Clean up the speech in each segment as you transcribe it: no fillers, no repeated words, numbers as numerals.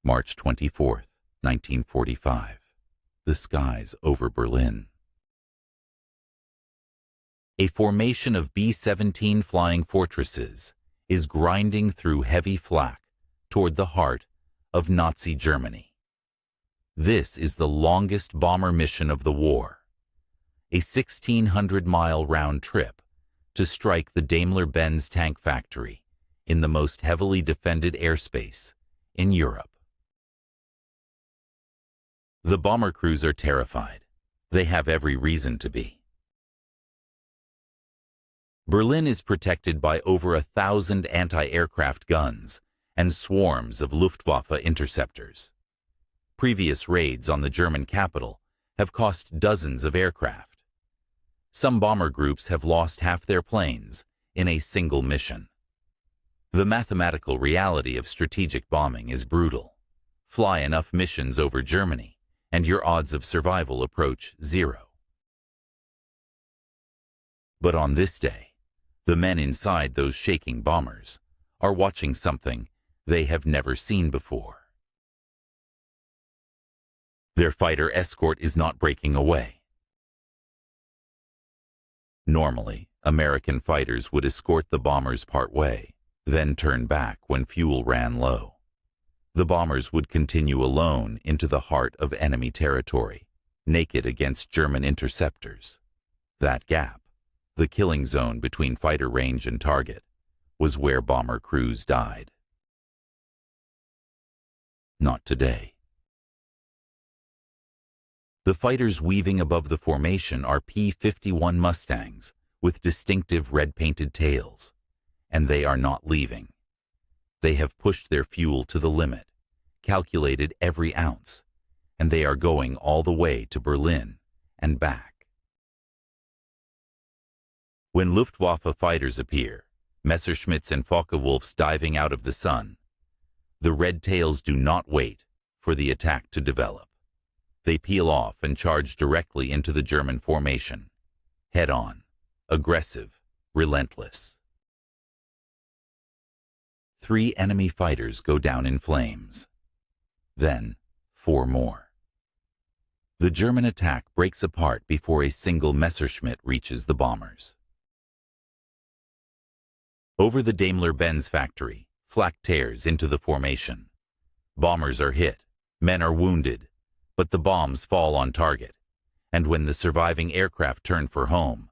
March 24, 1945. The skies over Berlin. A formation of B-17 flying fortresses is grinding through heavy flak toward the heart of Nazi Germany. This is the longest bomber mission of the war, a 1,600-mile round trip to strike the Daimler-Benz tank factory in the most heavily defended airspace in Europe. The bomber crews are terrified. They have every reason to be. Berlin is protected by over 1,000 anti-aircraft guns and swarms of Luftwaffe interceptors. Previous raids on the German capital have cost dozens of aircraft. Some bomber groups have lost half their planes in a single mission. The mathematical reality of strategic bombing is brutal. Fly enough missions over Germany, and your odds of survival approach zero. But on this day, the men inside those shaking bombers are watching something they have never seen before. Their fighter escort is not breaking away. Normally, American fighters would escort the bombers part way, then turn back when fuel ran low. The bombers would continue alone into the heart of enemy territory, naked against German interceptors. That gap, the killing zone between fighter range and target, was where bomber crews died. Not today. The fighters weaving above the formation are P-51 Mustangs with distinctive red-painted tails, and they are not leaving. They have pushed their fuel to the limit, calculated every ounce, and they are going all the way to Berlin and back. When Luftwaffe fighters appear, Messerschmitts and Focke-Wulfs diving out of the sun, the red tails do not wait for the attack to develop. They peel off and charge directly into the German formation, head-on, aggressive, relentless. 3 enemy fighters go down in flames. Then 4 more. The German attack breaks apart before a single Messerschmitt reaches the bombers. Over the Daimler-Benz factory, flak tears into the formation. Bombers are hit, men are wounded, but the bombs fall on target, and when the surviving aircraft turn for home,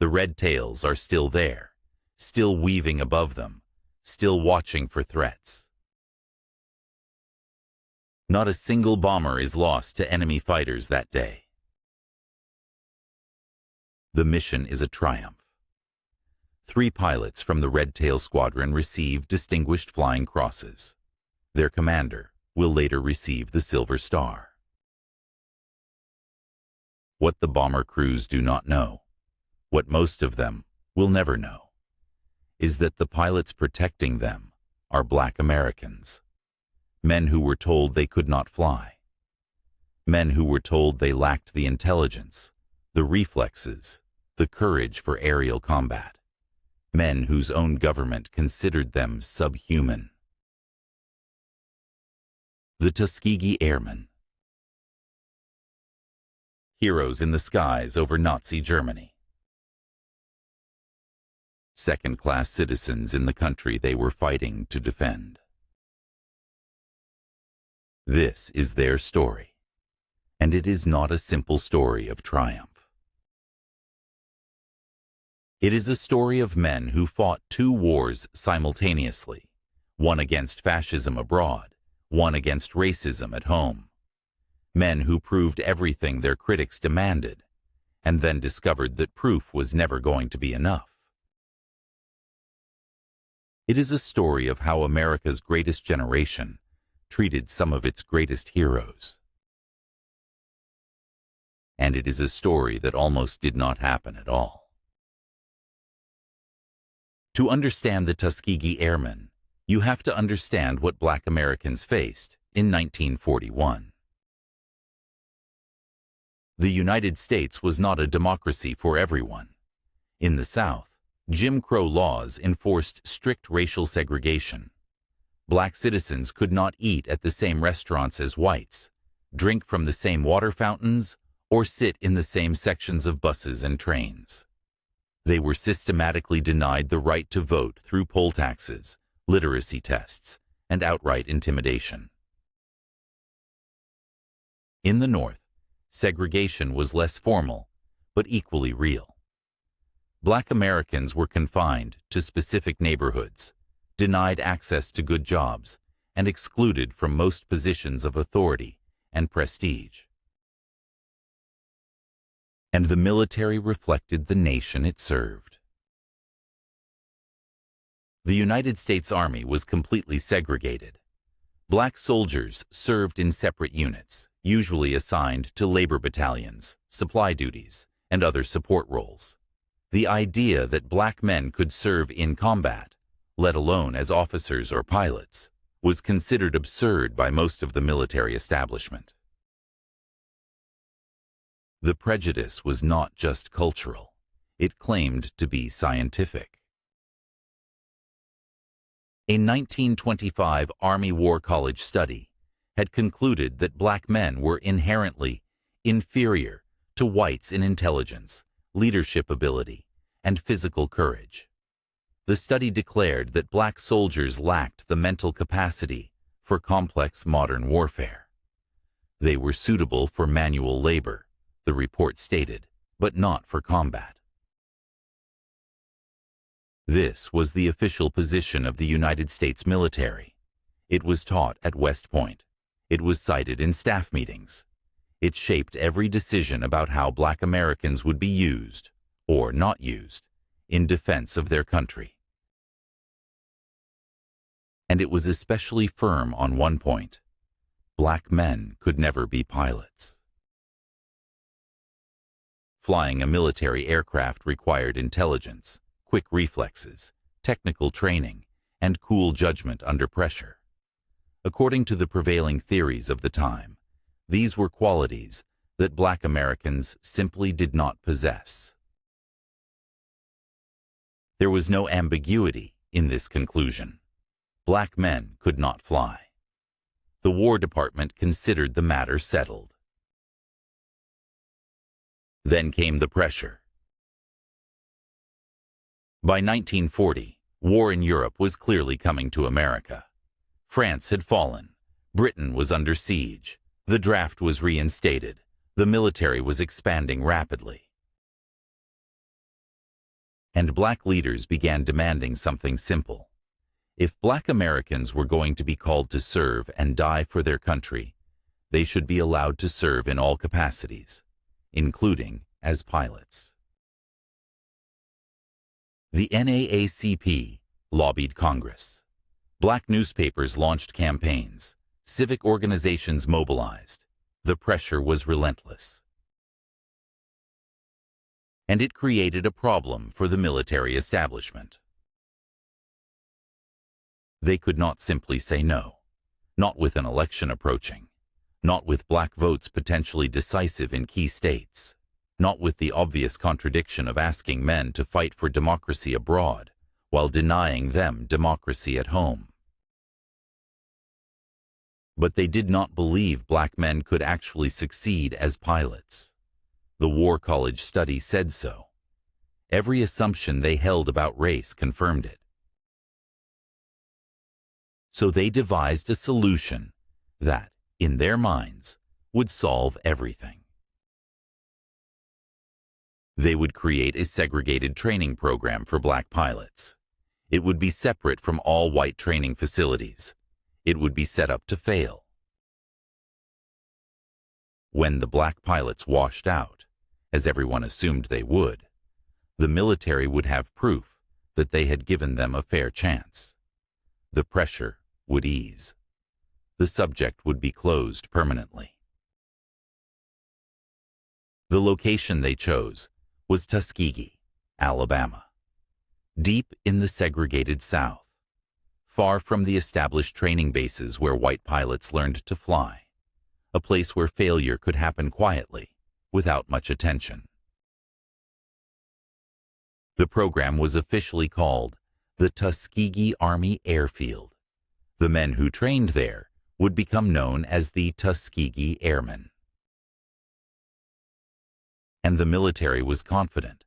the red tails are still there, still weaving above them, still watching for threats. Not a single bomber is lost to enemy fighters that day. The mission is a triumph. 3 pilots from the Red Tail Squadron receive Distinguished Flying Crosses. Their commander will later receive the Silver Star. What the bomber crews do not know, what most of them will never know, is that the pilots protecting them are Black Americans, men who were told they could not fly, men who were told they lacked the intelligence, the reflexes, the courage for aerial combat, men whose own government considered them subhuman. The Tuskegee Airmen. Heroes in the skies over Nazi Germany. Second-class citizens in the country they were fighting to defend. This is their story, and it is not a simple story of triumph. It is a story of men who fought 2 wars simultaneously, one against fascism abroad, one against racism at home. Men who proved everything their critics demanded, and then discovered that proof was never going to be enough. It is a story of how America's greatest generation treated some of its greatest heroes. And it is a story that almost did not happen at all. To understand the Tuskegee Airmen, you have to understand what Black Americans faced in 1941. The United States was not a democracy for everyone. In the South, Jim Crow laws enforced strict racial segregation. Black citizens could not eat at the same restaurants as whites, drink from the same water fountains, or sit in the same sections of buses and trains. They were systematically denied the right to vote through poll taxes, literacy tests, and outright intimidation. In the North, segregation was less formal, but equally real. Black Americans were confined to specific neighborhoods, denied access to good jobs, and excluded from most positions of authority and prestige. And the military reflected the nation it served. The United States Army was completely segregated. Black soldiers served in separate units, usually assigned to labor battalions, supply duties, and other support roles. The idea that black men could serve in combat, let alone as officers or pilots, was considered absurd by most of the military establishment. The prejudice was not just cultural. It claimed to be scientific. A 1925 Army War College study had concluded that black men were inherently inferior to whites in intelligence, leadership ability, and physical courage. The study declared that black soldiers lacked the mental capacity for complex modern warfare. They were suitable for manual labor, the report stated, but not for combat. This was the official position of the United States military. It was taught at West Point. It was cited in staff meetings. It shaped every decision about how black Americans would be used, or not used, in defense of their country. And it was especially firm on one point: black men could never be pilots. Flying a military aircraft required intelligence, quick reflexes, technical training, and cool judgment under pressure. According to the prevailing theories of the time, these were qualities that black Americans simply did not possess. There was no ambiguity in this conclusion. Black men could not fly. The War Department considered the matter settled. Then came the pressure. By 1940, war in Europe was clearly coming to America. France had fallen. Britain was under siege. The draft was reinstated. The military was expanding rapidly. And black leaders began demanding something simple. If black Americans were going to be called to serve and die for their country, they should be allowed to serve in all capacities, including as pilots. The NAACP lobbied Congress. Black newspapers launched campaigns. Civic organizations mobilized. The pressure was relentless. And it created a problem for the military establishment. They could not simply say no, not with an election approaching, not with black votes potentially decisive in key states, not with the obvious contradiction of asking men to fight for democracy abroad while denying them democracy at home. But they did not believe black men could actually succeed as pilots. The War College study said so. Every assumption they held about race confirmed it. So they devised a solution that, in their minds, would solve everything. They would create a segregated training program for black pilots. It would be separate from all white training facilities. It would be set up to fail. When the black pilots washed out, as everyone assumed they would, the military would have proof that they had given them a fair chance. The pressure would ease. The subject would be closed permanently. The location they chose was Tuskegee, Alabama, deep in the segregated South, far from the established training bases where white pilots learned to fly, a place where failure could happen quietly, without much attention. The program was officially called the Tuskegee Army Airfield, The men who trained there would become known as the Tuskegee Airmen. And the military was confident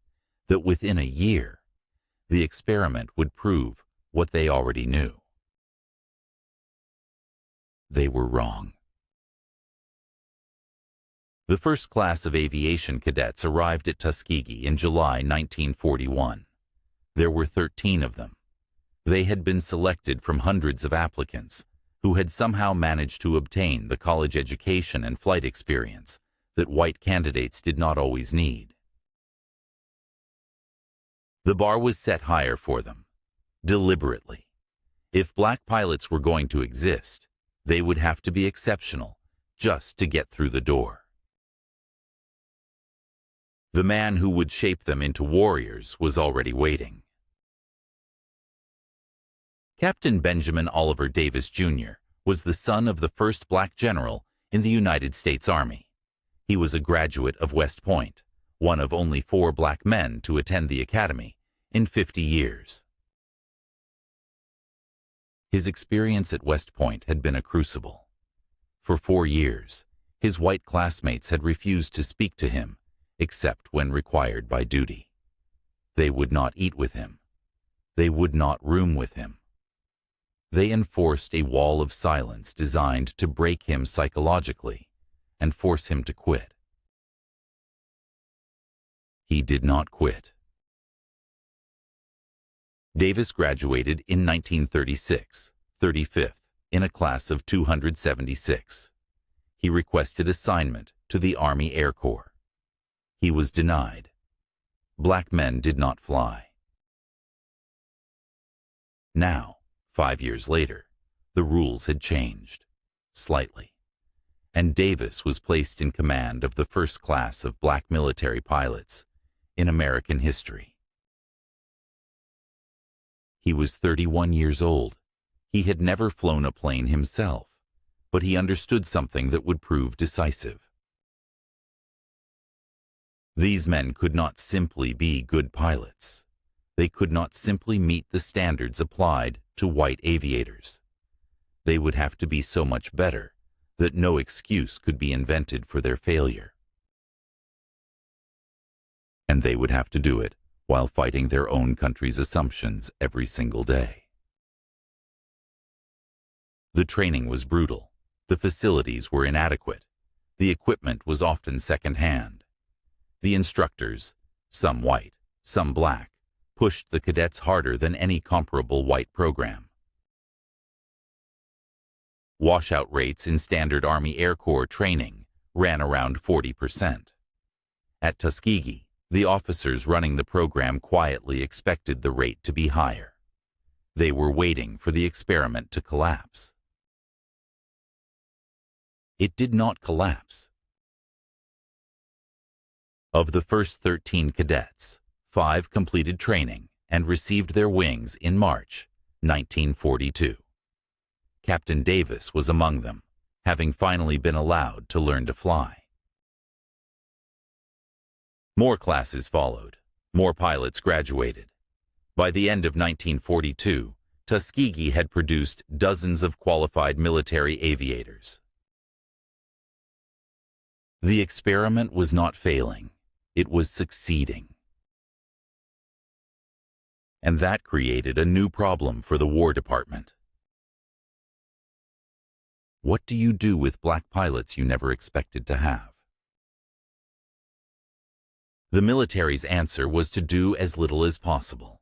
that within a year, the experiment would prove what they already knew. They were wrong. The first class of aviation cadets arrived at Tuskegee in July 1941. There were 13 of them. They had been selected from hundreds of applicants who had somehow managed to obtain the college education and flight experience that white candidates did not always need. The bar was set higher for them, deliberately. If black pilots were going to exist, they would have to be exceptional just to get through the door. The man who would shape them into warriors was already waiting. Captain Benjamin Oliver Davis, Jr. was the son of the first black general in the United States Army. He was a graduate of West Point, one of only 4 black men to attend the academy in 50 years. His experience at West Point had been a crucible. For 4 years, his white classmates had refused to speak to him except when required by duty. They would not eat with him. They would not room with him. They enforced a wall of silence designed to break him psychologically and force him to quit. He did not quit. Davis graduated in 1936, 35th, in a class of 276. He requested assignment to the Army Air Corps. He was denied. Black men did not fly. Now, 5 years later, the rules had changed, slightly, and Davis was placed in command of the first class of black military pilots in American history. He was 31 years old. He had never flown a plane himself, but he understood something that would prove decisive. These men could not simply be good pilots. They could not simply meet the standards applied to white aviators. They would have to be so much better that no excuse could be invented for their failure. And they would have to do it while fighting their own country's assumptions every single day. The training was brutal. The facilities were inadequate. The equipment was often second-hand. The instructors, some white, some black, pushed the cadets harder than any comparable white program. Washout rates in standard Army Air Corps training ran around 40%. At Tuskegee, the officers running the program quietly expected the rate to be higher. They were waiting for the experiment to collapse. It did not collapse. Of the first 13 cadets, 5 completed training and received their wings in March 1942. Captain Davis was among them, having finally been allowed to learn to fly. More classes followed. More pilots graduated. By the end of 1942, Tuskegee had produced dozens of qualified military aviators. The experiment was not failing. It was succeeding. And that created a new problem for the War Department. What do you do with black pilots you never expected to have? The military's answer was to do as little as possible.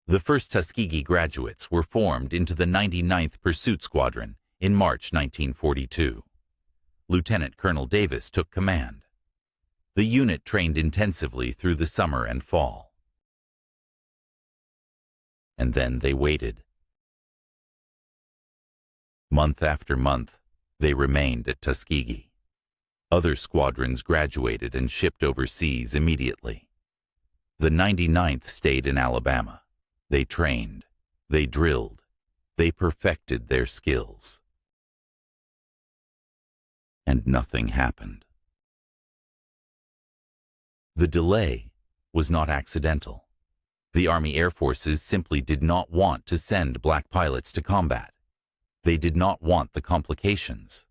The first Tuskegee graduates were formed into the 99th Pursuit Squadron in March 1942. Lieutenant Colonel Davis took command. The unit trained intensively through the summer and fall. And then they waited. Month after month, they remained at Tuskegee. Other squadrons graduated and shipped overseas immediately. The 99th stayed in Alabama. They trained, they drilled, they perfected their skills. And nothing happened. The delay was not accidental. The Army Air Forces simply did not want to send black pilots to combat. They did not want the complications.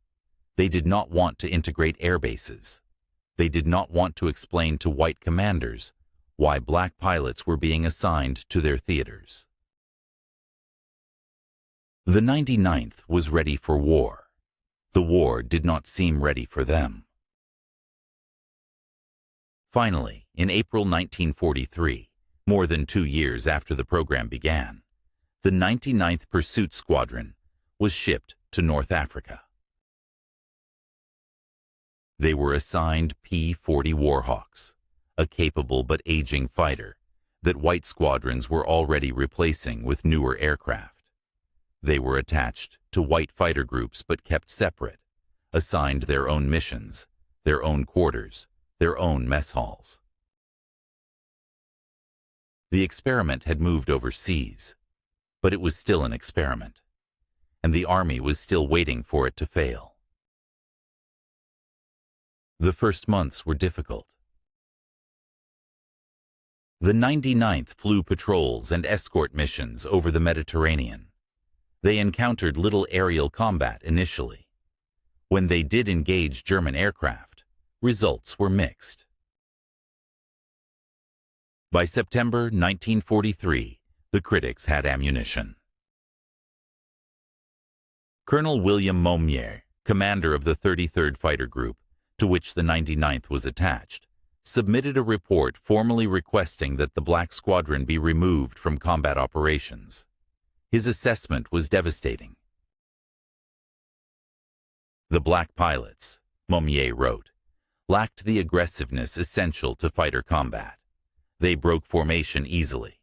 They did not want to integrate air bases. They did not want to explain to white commanders why black pilots were being assigned to their theaters. The 99th was ready for war. The war did not seem ready for them. Finally, in April 1943, more than 2 years after the program began, the 99th Pursuit Squadron was shipped to North Africa. They were assigned P-40 Warhawks, a capable but aging fighter that white squadrons were already replacing with newer aircraft. They were attached to white fighter groups but kept separate, assigned their own missions, their own quarters, their own mess halls. The experiment had moved overseas, but it was still an experiment, and the Army was still waiting for it to fail. The first months were difficult. The 99th flew patrols and escort missions over the Mediterranean. They encountered little aerial combat initially. When they did engage German aircraft, results were mixed. By September 1943, the critics had ammunition. Colonel William Mommier, commander of the 33rd Fighter Group, to which the 99th was attached, submitted a report formally requesting that the Black Squadron be removed from combat operations. His assessment was devastating. The black pilots, Mommier wrote, lacked the aggressiveness essential to fighter combat. They broke formation easily.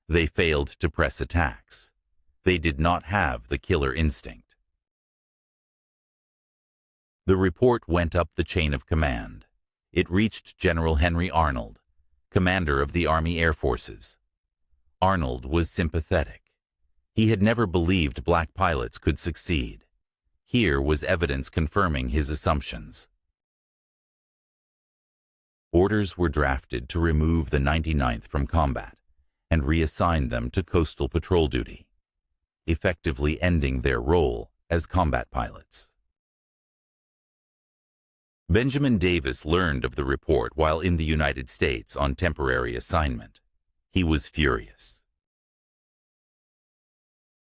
They failed to press attacks. They did not have the killer instinct. The report went up the chain of command. It reached General Henry Arnold, commander of the Army Air Forces. Arnold was sympathetic. He had never believed black pilots could succeed. Here was evidence confirming his assumptions. Orders were drafted to remove the 99th from combat and reassign them to coastal patrol duty, effectively ending their role as combat pilots. Benjamin Davis learned of the report while in the United States on temporary assignment. He was furious.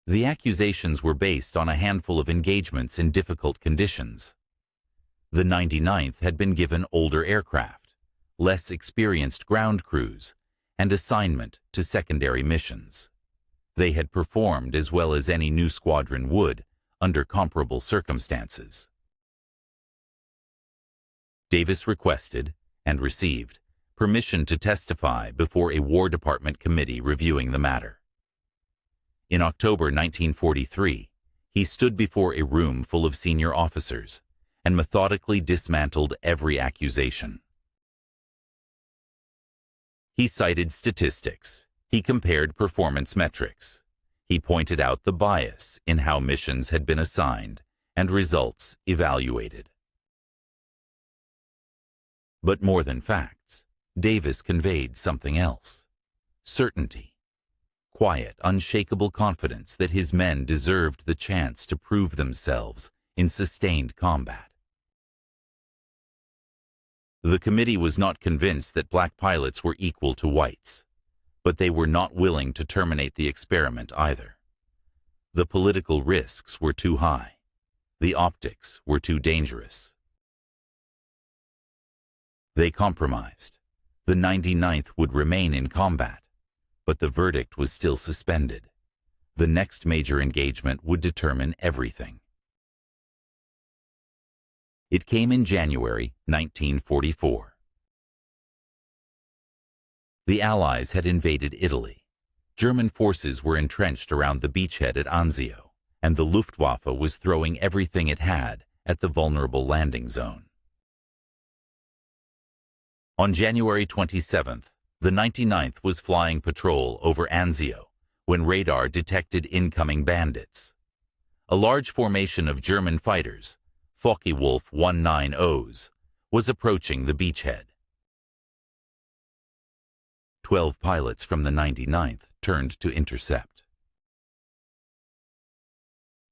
The accusations were based on a handful of engagements in difficult conditions. The 99th had been given older aircraft, less experienced ground crews, and assignment to secondary missions. They had performed as well as any new squadron would under comparable circumstances. Davis requested, and received, permission to testify before a War Department committee reviewing the matter. In October 1943, he stood before a room full of senior officers and methodically dismantled every accusation. He cited statistics. He compared performance metrics. He pointed out the bias in how missions had been assigned and results evaluated. But more than facts, Davis conveyed something else: certainty. Quiet, unshakable confidence that his men deserved the chance to prove themselves in sustained combat. The committee was not convinced that black pilots were equal to whites, but they were not willing to terminate the experiment either. The political risks were too high. The optics were too dangerous. They compromised. The 99th would remain in combat, but the verdict was still suspended. The next major engagement would determine everything. It came in January 1944. The Allies had invaded Italy. German forces were entrenched around the beachhead at Anzio, and the Luftwaffe was throwing everything it had at the vulnerable landing zone. On January 27th, the 99th was flying patrol over Anzio when radar detected incoming bandits. A large formation of German fighters, Focke-Wulf 190s, was approaching the beachhead. 12 pilots from the 99th turned to intercept.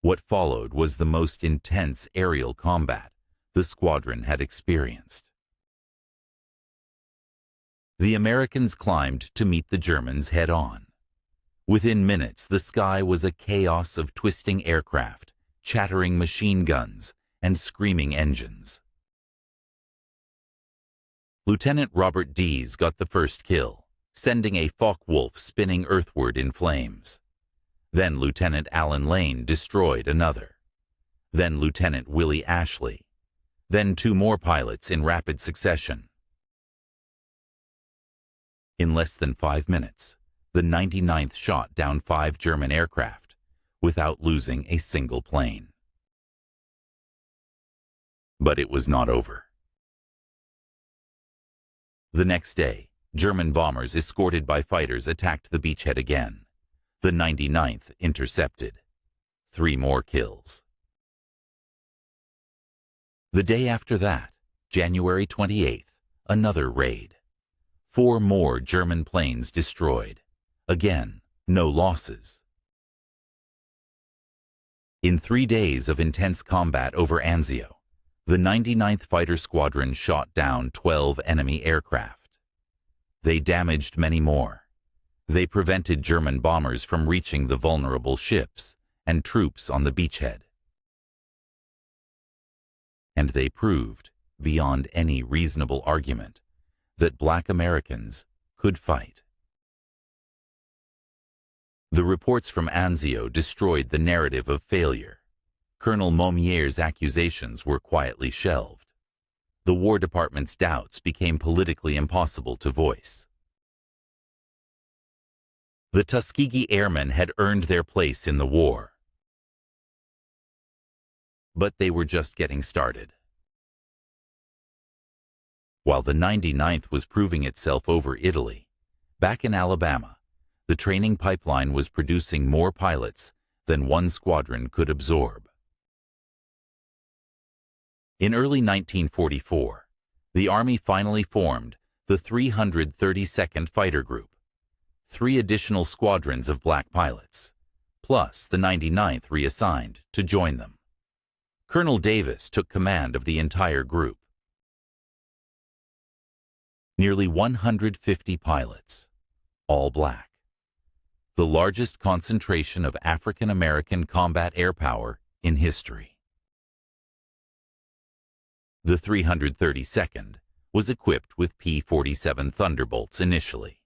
What followed was the most intense aerial combat the squadron had experienced. The Americans climbed to meet the Germans head-on. Within minutes, the sky was a chaos of twisting aircraft, chattering machine guns, and screaming engines. Lieutenant Robert Dees got the first kill, sending a Focke-Wulf spinning earthward in flames. Then Lieutenant Alan Lane destroyed another. Then Lieutenant Willie Ashley. Then 2 more pilots in rapid succession. In less than 5 minutes, the 99th shot down 5 German aircraft without losing a single plane. But it was not over. The next day, German bombers escorted by fighters attacked the beachhead again. The 99th intercepted. 3 more kills. The day after that, January 28th, another raid. 4 more German planes destroyed. Again, no losses. In 3 days of intense combat over Anzio, the 99th Fighter Squadron shot down 12 enemy aircraft. They damaged many more. They prevented German bombers from reaching the vulnerable ships and troops on the beachhead. And they proved, beyond any reasonable argument, that black Americans could fight. The reports from Anzio destroyed the narrative of failure. Colonel Momier's accusations were quietly shelved. The War Department's doubts became politically impossible to voice. The Tuskegee Airmen had earned their place in the war. But they were just getting started. While the 99th was proving itself over Italy, back in Alabama, the training pipeline was producing more pilots than one squadron could absorb. In early 1944, the Army finally formed the 332nd Fighter Group, 3 additional squadrons of black pilots, plus the 99th reassigned to join them. Colonel Davis took command of the entire group. Nearly 150 pilots, all black. The largest concentration of African American combat air power in history. The 332nd was equipped with P-47 Thunderbolts initially,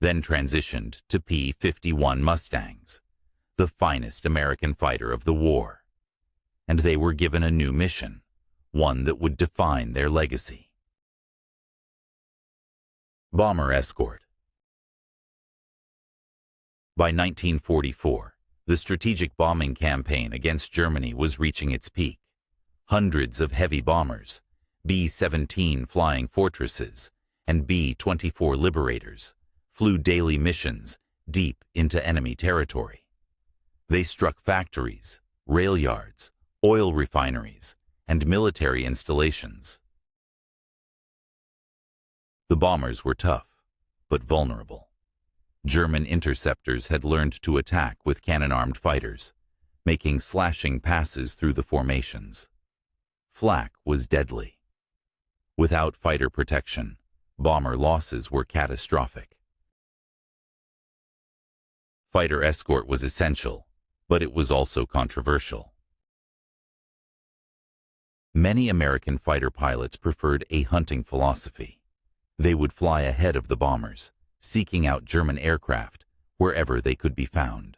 then transitioned to P-51 Mustangs, the finest American fighter of the war. And they were given a new mission, one that would define their legacy. Bomber escort. By 1944, the strategic bombing campaign against Germany was reaching its peak. Hundreds of heavy bombers, B-17 Flying Fortresses, and B-24 Liberators flew daily missions deep into enemy territory. They struck factories, rail yards, oil refineries, and military installations. The bombers were tough, but vulnerable. German interceptors had learned to attack with cannon-armed fighters, making slashing passes through the formations. Flak was deadly. Without fighter protection, bomber losses were catastrophic. Fighter escort was essential, but it was also controversial. Many American fighter pilots preferred a hunting philosophy. They would fly ahead of the bombers, seeking out German aircraft wherever they could be found.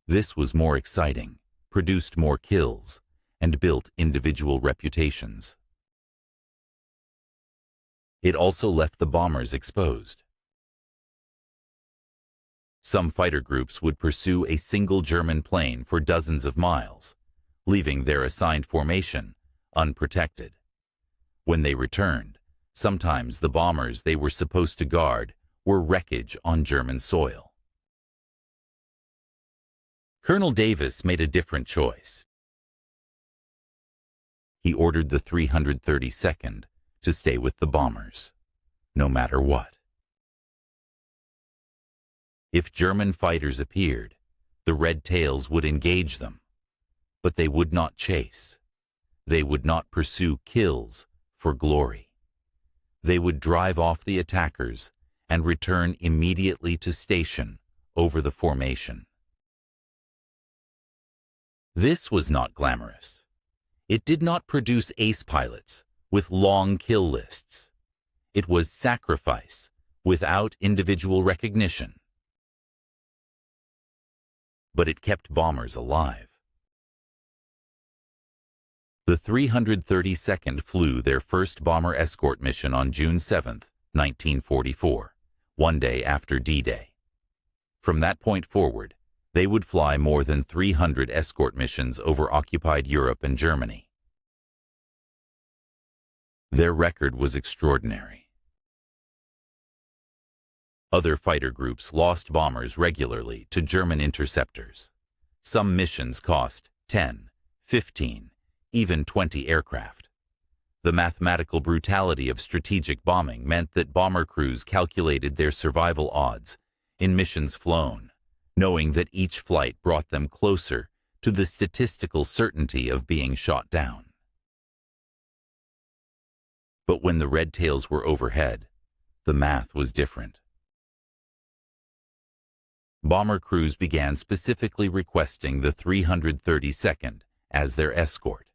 This was more exciting, produced more kills, and built individual reputations. It also left the bombers exposed. Some fighter groups would pursue a single German plane for dozens of miles, leaving their assigned formation unprotected. When they returned, sometimes the bombers they were supposed to guard were wreckage on German soil. Colonel Davis made a different choice. He ordered the 332nd to stay with the bombers, no matter what. If German fighters appeared, the Red Tails would engage them, but they would not chase. They would not pursue kills for glory. They would drive off the attackers and return immediately to station over the formation. This was not glamorous. It did not produce ace pilots with long kill lists. It was sacrifice without individual recognition. But it kept bombers alive. The 332nd flew their first bomber escort mission on June 7, 1944, one day after D-Day. From that point forward, they would fly more than 300 escort missions over occupied Europe and Germany. Their record was extraordinary. Other fighter groups lost bombers regularly to German interceptors. Some missions cost 10, 15, even 20 aircraft. The mathematical brutality of strategic bombing meant that bomber crews calculated their survival odds in missions flown, knowing that each flight brought them closer to the statistical certainty of being shot down. But when the Red Tails were overhead, the math was different. Bomber crews began specifically requesting the 332nd as their escort.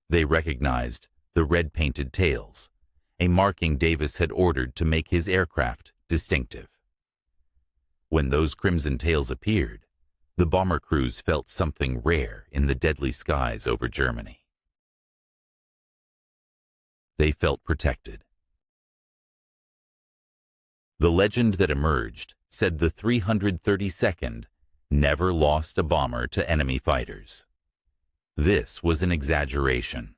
They recognized the red-painted tails, a marking Davis had ordered to make his aircraft distinctive. When those crimson tails appeared, the bomber crews felt something rare in the deadly skies over Germany. They felt protected. The legend that emerged said the 332nd never lost a bomber to enemy fighters. This was an exaggeration.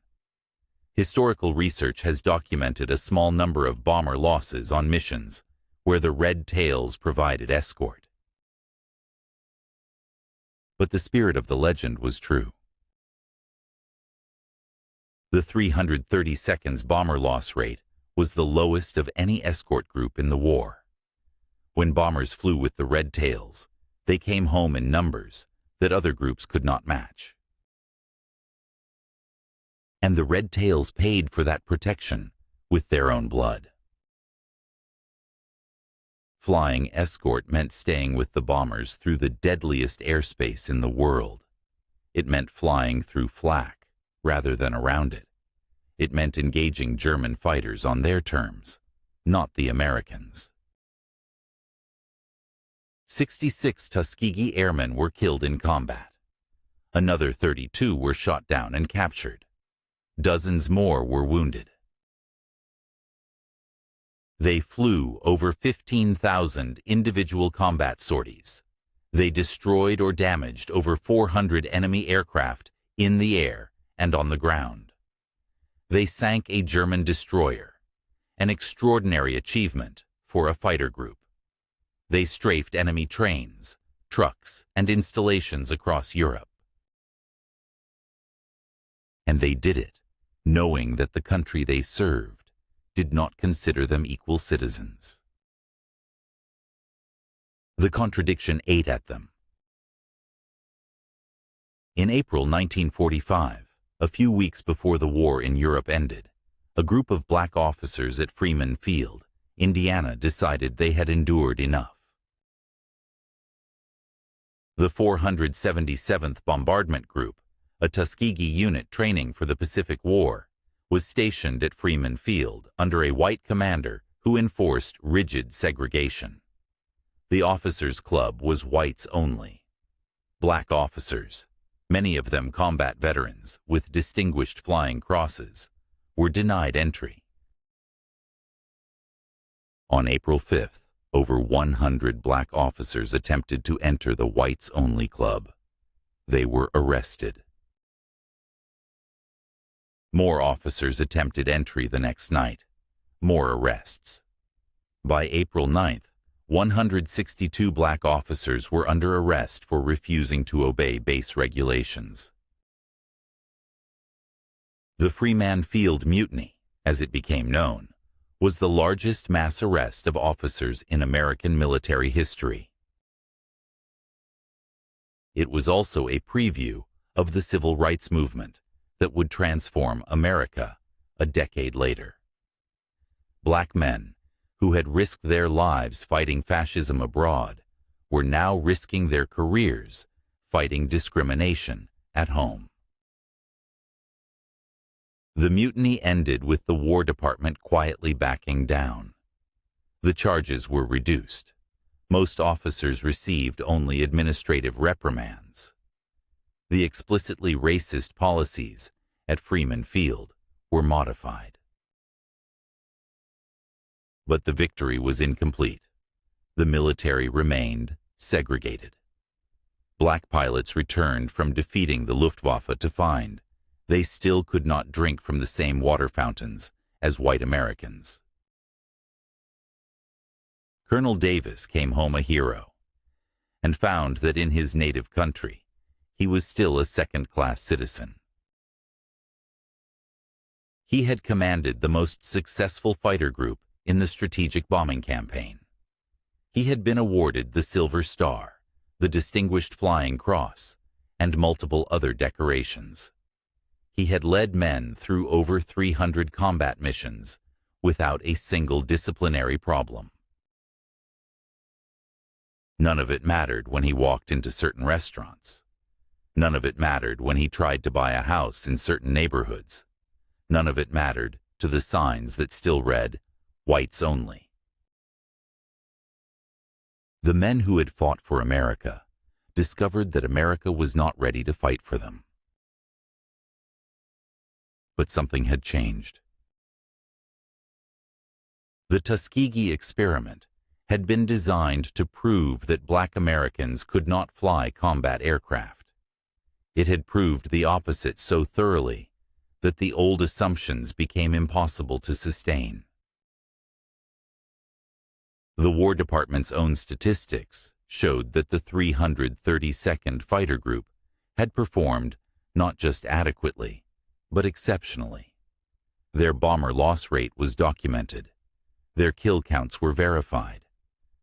Historical research has documented a small number of bomber losses on missions where the Red Tails provided escort. But the spirit of the legend was true. The 332nd's bomber loss rate was the lowest of any escort group in the war. When bombers flew with the Red Tails, they came home in numbers that other groups could not match. And the Red Tails paid for that protection with their own blood. Flying escort meant staying with the bombers through the deadliest airspace in the world. It meant flying through flak rather than around it. It meant engaging German fighters on their terms, not the Americans. 66 Tuskegee Airmen were killed in combat. Another 32 were shot down and captured. Dozens more were wounded. They flew over 15,000 individual combat sorties. They destroyed or damaged over 400 enemy aircraft in the air and on the ground. They sank a German destroyer, an extraordinary achievement for a fighter group. They strafed enemy trains, trucks, and installations across Europe. And they did it, knowing that the country they served did not consider them equal citizens. The contradiction ate at them. In April 1945, a few weeks before the war in Europe ended, a group of black officers at Freeman Field, Indiana, decided they had endured enough. The 477th Bombardment Group, a Tuskegee unit training for the Pacific War, was stationed at Freeman Field under a white commander who enforced rigid segregation. The officers' club was whites only. Black officers, many of them combat veterans with distinguished flying crosses, were denied entry. On April 5th, over 100 black officers attempted to enter the whites-only club. They were arrested. More officers attempted entry the next night. More arrests. By April 9th, 162 black officers were under arrest for refusing to obey base regulations. The Freeman Field Mutiny, as it became known, was the largest mass arrest of officers in American military history. it was also a preview of the civil rights movement that would transform America a decade later. Black men who had risked their lives fighting fascism abroad were now risking their careers fighting discrimination at home. The mutiny ended with the War Department quietly backing down. The charges were reduced. Most officers received only administrative reprimands. The explicitly racist policies at Freeman Field were modified. But the victory was incomplete. The military remained segregated. Black pilots returned from defeating the Luftwaffe to find they still could not drink from the same water fountains as white Americans. Colonel Davis came home a hero and found that in his native country he was still a second-class citizen. He had commanded the most successful fighter group in the strategic bombing campaign. He had been awarded the Silver Star, the Distinguished Flying Cross, and multiple other decorations. He had led men through over 300 combat missions without a single disciplinary problem. None of it mattered when he walked into certain restaurants. None of it mattered when he tried to buy a house in certain neighborhoods. None of it mattered to the signs that still read, "Whites only." The men who had fought for America discovered that America was not ready to fight for them. But something had changed. The Tuskegee experiment had been designed to prove that Black Americans could not fly combat aircraft. It had proved the opposite so thoroughly that the old assumptions became impossible to sustain. The War Department's own statistics showed that the 332nd Fighter Group had performed not just adequately, but exceptionally. Their bomber loss rate was documented. Their kill counts were verified.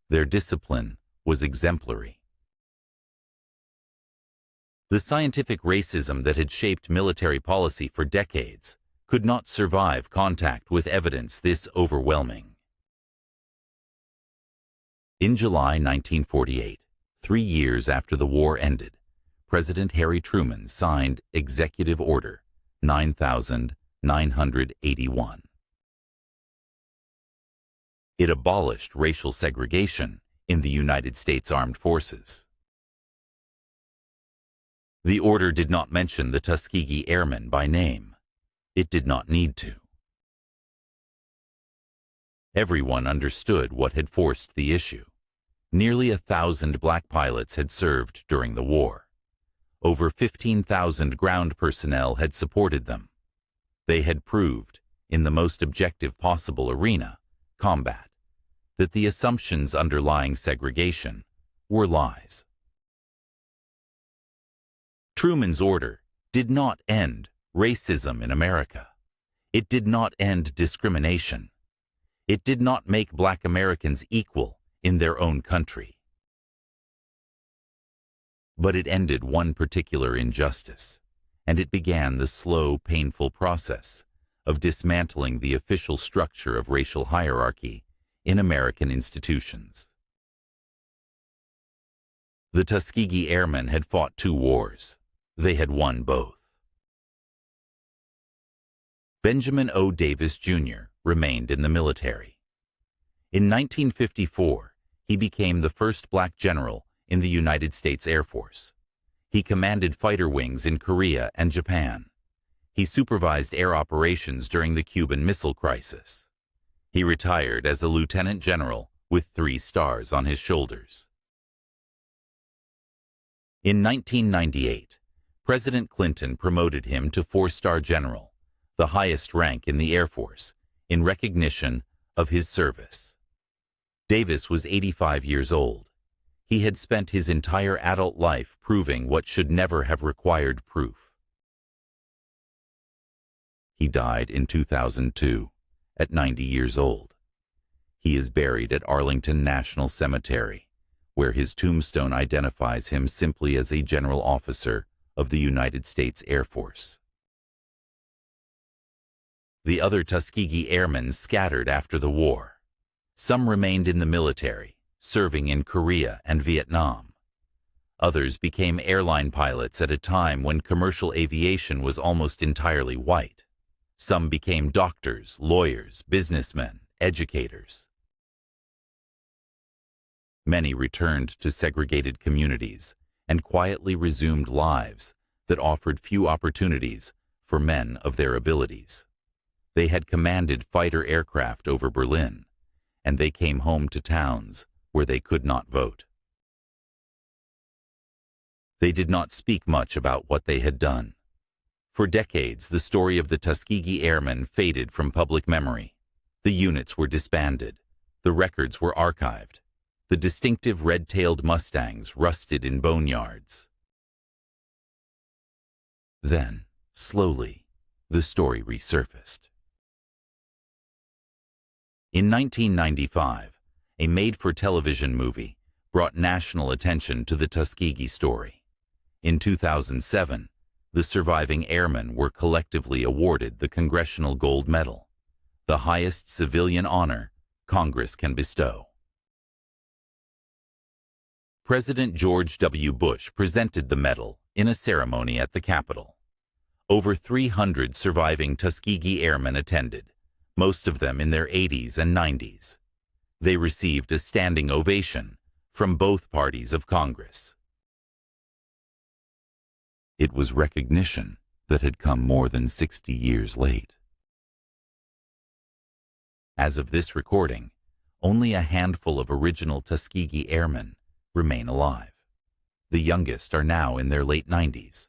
Their discipline was exemplary. The scientific racism that had shaped military policy for decades could not survive contact with evidence this overwhelming. In July 1948, 3 years after the war ended, President Harry Truman signed Executive Order 9981. It abolished racial segregation in the United States Armed Forces. The order did not mention the Tuskegee Airmen by name. It did not need to. Everyone understood what had forced the issue. Nearly 1,000 black pilots had served during the war. Over 15,000 ground personnel had supported them. They had proved, in the most objective possible arena, combat, that the assumptions underlying segregation were lies. Truman's order did not end racism in America. It did not end discrimination. It did not make Black Americans equal in their own country. But it ended one particular injustice, and it began the slow, painful process of dismantling the official structure of racial hierarchy in American institutions. The Tuskegee Airmen had fought 2 wars. They had won both. Benjamin O. Davis, Jr. remained in the military. In 1954, he became the first black general in the United States Air Force. He commanded fighter wings in Korea and Japan. He supervised air operations during the Cuban Missile Crisis. He retired as a lieutenant general with 3 stars on his shoulders. In 1998, President Clinton promoted him to 4-star general, the highest rank in the Air Force, in recognition of his service. Davis was 85 years old. He had spent his entire adult life proving what should never have required proof. He died in 2002, at 90 years old. He is buried at Arlington National Cemetery, where his tombstone identifies him simply as a general officer of the United States Air Force. The other Tuskegee Airmen scattered after the war. Some remained in the military, serving in Korea and Vietnam. Others became airline pilots at a time when commercial aviation was almost entirely white. Some became doctors, lawyers, businessmen, educators. Many returned to segregated communities and quietly resumed lives that offered few opportunities for men of their abilities. They had commanded fighter aircraft over Berlin, and they came home to towns where they could not vote. They did not speak much about what they had done. For decades, the story of the Tuskegee Airmen faded from public memory. The units were disbanded. The records were archived. The distinctive red-tailed Mustangs rusted in boneyards. Then, slowly, the story resurfaced. In 1995, a made-for-television movie brought national attention to the Tuskegee story. In 2007, the surviving airmen were collectively awarded the Congressional Gold Medal, the highest civilian honor Congress can bestow. President George W. Bush presented the medal in a ceremony at the Capitol. Over 300 surviving Tuskegee Airmen attended, most of them in their 80s and 90s. They received a standing ovation from both parties of Congress. It was recognition that had come more than 60 years late. As of this recording, only a handful of original Tuskegee Airmen remain alive. The youngest are now in their late 90s.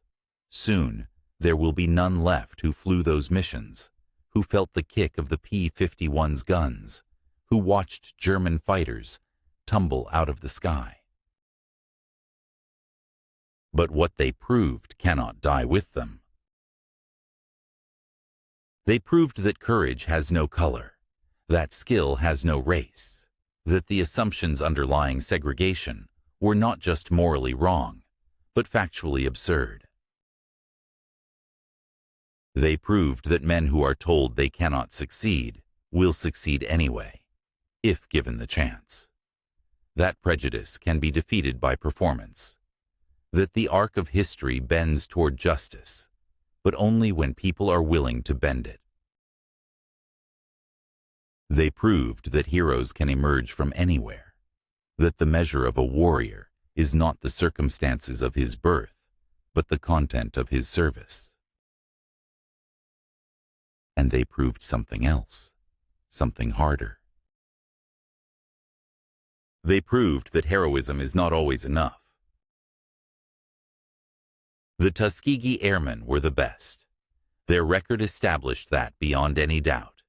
Soon, there will be none left who flew those missions, who felt the kick of the P-51's guns, who watched German fighters tumble out of the sky. But what they proved cannot die with them. They proved that courage has no color, that skill has no race, that the assumptions underlying segregation were not just morally wrong, but factually absurd. They proved that men who are told they cannot succeed will succeed anyway, if given the chance. That prejudice can be defeated by performance. That the arc of history bends toward justice, but only when people are willing to bend it. They proved that heroes can emerge from anywhere, that the measure of a warrior is not the circumstances of his birth, but the content of his service. And they proved something else, something harder. They proved that heroism is not always enough. The Tuskegee Airmen were the best. Their record established that beyond any doubt.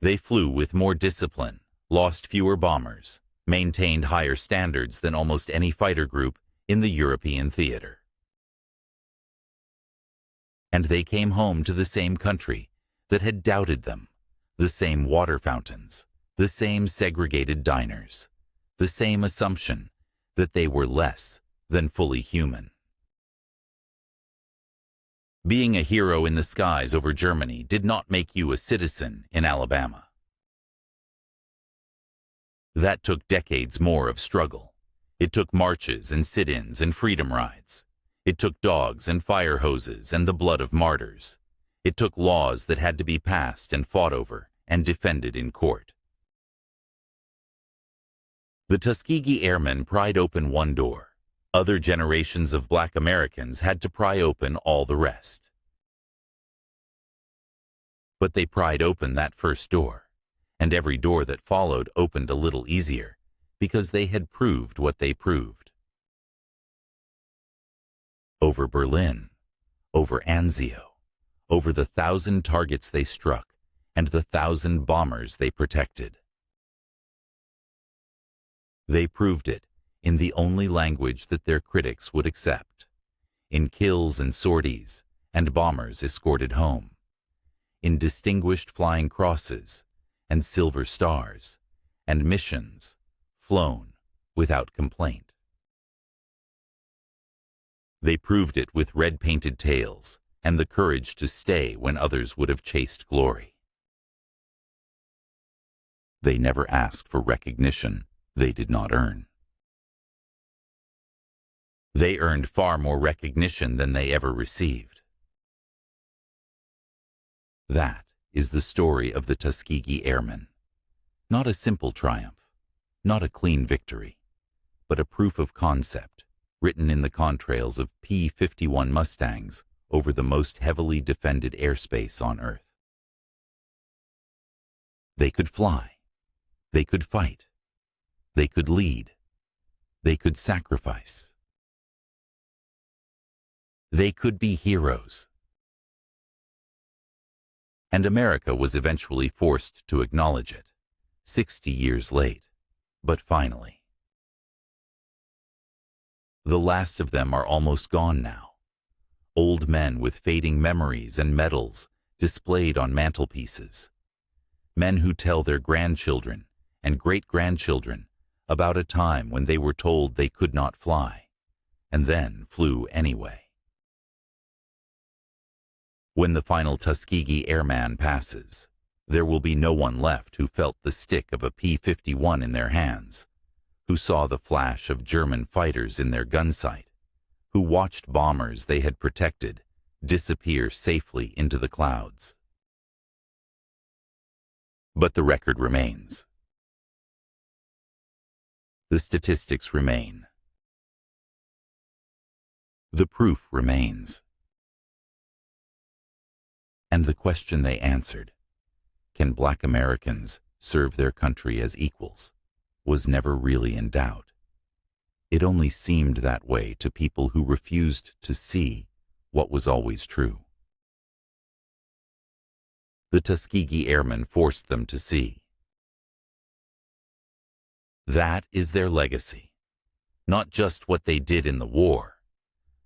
They flew with more discipline, lost fewer bombers, maintained higher standards than almost any fighter group in the European theater. And they came home to the same country that had doubted them, the same water fountains, the same segregated diners, the same assumption that they were less than fully human. Being a hero in the skies over Germany did not make you a citizen in Alabama. That took decades more of struggle. It took marches and sit-ins and freedom rides. It took dogs and fire hoses and the blood of martyrs. It took laws that had to be passed and fought over and defended in court. The Tuskegee Airmen pried open one door. Other generations of Black Americans had to pry open all the rest. But they pried open that first door, and every door that followed opened a little easier, because they had proved what they proved. Over Berlin, over Anzio, over the 1,000 targets they struck, and the 1,000 bombers they protected. They proved it in the only language that their critics would accept, in kills and sorties, and bombers escorted home, in distinguished flying crosses, and silver stars, and missions, flown without complaint. They proved it with red-painted tails and the courage to stay when others would have chased glory. They never asked for recognition they did not earn. They earned far more recognition than they ever received. That is the story of the Tuskegee Airmen. Not a simple triumph, not a clean victory, but a proof of concept written in the contrails of P-51 Mustangs over the most heavily defended airspace on Earth. They could fly. They could fight. They could lead. They could sacrifice. They could be heroes. And America was eventually forced to acknowledge it, 60 years late, but finally. The last of them are almost gone now. Old men with fading memories and medals displayed on mantelpieces. Men who tell their grandchildren and great-grandchildren about a time when they were told they could not fly, and then flew anyway. When the final Tuskegee Airman passes, there will be no one left who felt the stick of a P-51 in their hands, who saw the flash of German fighters in their gun sight, who watched bombers they had protected disappear safely into the clouds. But the record remains. The statistics remain. The proof remains. And the question they answered, can Black Americans serve their country as equals, was never really in doubt. It only seemed that way to people who refused to see what was always true. The Tuskegee Airmen forced them to see. That is their legacy, not just what they did in the war,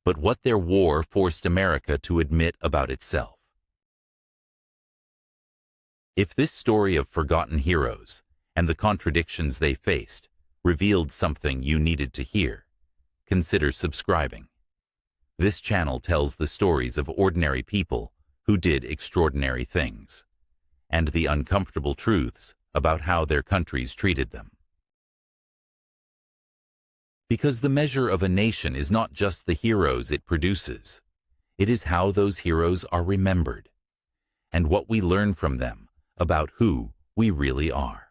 but what their war forced America to admit about itself. If this story of forgotten heroes and the contradictions they faced revealed something you needed to hear, consider subscribing. This channel tells the stories of ordinary people who did extraordinary things, and the uncomfortable truths about how their countries treated them. Because the measure of a nation is not just the heroes it produces, it is how those heroes are remembered, and what we learn from them about who we really are.